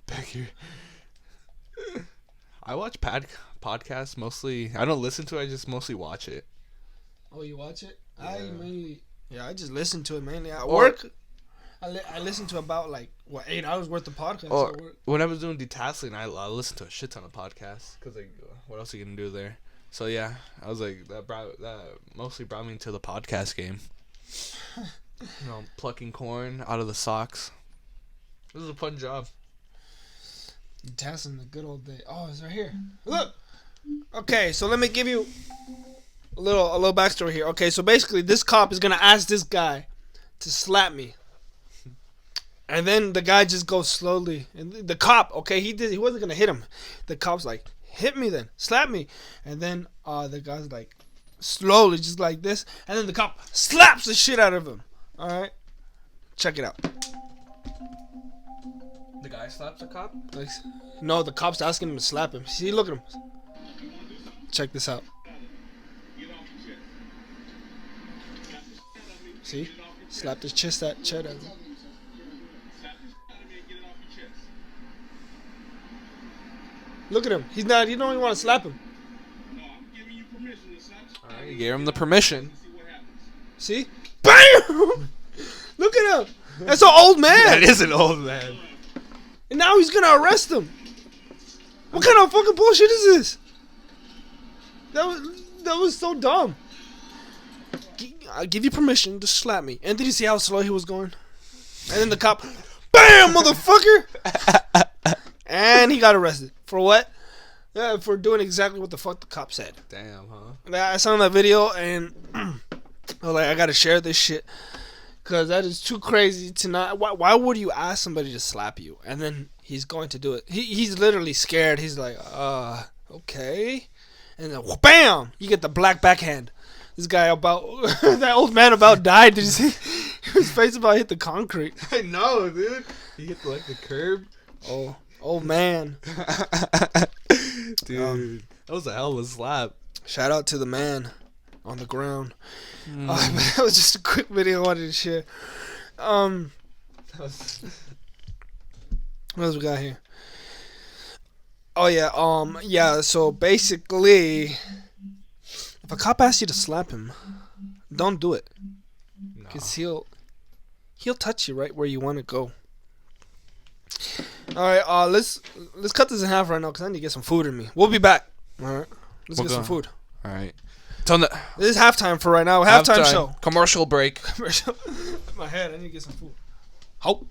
Back here. I watch podcasts mostly. I don't listen to it. I just mostly watch it. Oh, you watch it? Yeah. I just listen to it mainly at Or- work. I listen to about 8 hours worth of podcasts Or at work. when I was doing detasseling, I listened to a shit ton of podcasts because what else are you gonna do there? So yeah, I was like that mostly brought me into the podcast game. Plucking corn out of the socks. This is a fun job. Tasking the good old day. Oh, it's right here. Look. Okay, so let me give you a little backstory here. Okay, so basically this cop is gonna ask this guy to slap me. And then the guy just goes slowly. And the cop, okay, he wasn't gonna hit him. The cop's like, hit me then, slap me. And then the guy's like, slowly, just like this. And then the cop slaps the shit out of him. Alright? Check it out. The guy slaps a cop? Like, no, the cop's asking him to slap him. See, look at him. Check this out. See? Slapped his chest at him. Look at him. He don't even want to slap him. Alright, you gave him the permission. See? BAM! Look at him. That's an old man. That is an old man. And now he's gonna arrest him. What kind of fucking bullshit is this? That was so dumb. I give you permission to slap me. And did you see how slow he was going? And then the cop, BAM, motherfucker! And he got arrested. For what? Yeah, for doing exactly what the fuck the cop said. Damn, huh? And I saw that video and I was like, I gotta share this shit. Because that is too crazy to not. Why would you ask somebody to slap you? And then he's going to do it. He's literally scared. He's like, okay. And then, BAM! You get the black backhand. This guy that old man about died. Did you see? His face about hit the concrete. I know, dude. He hit the curb. Oh, old man. Dude, that was a hell of a slap. Shout out to the man on the ground. That was just a quick video I wanted to share. What else we got here? Oh yeah, so basically, if a cop asks you to slap him, don't do it. No. Cause he'll touch you right where you want to go. All right, let's cut this in half right now because I need to get some food in me. We'll be back. All right, let's get some food. All right. It's on the This is halftime for right now. Halftime show. Commercial break. My head. I need to get some food. Hope.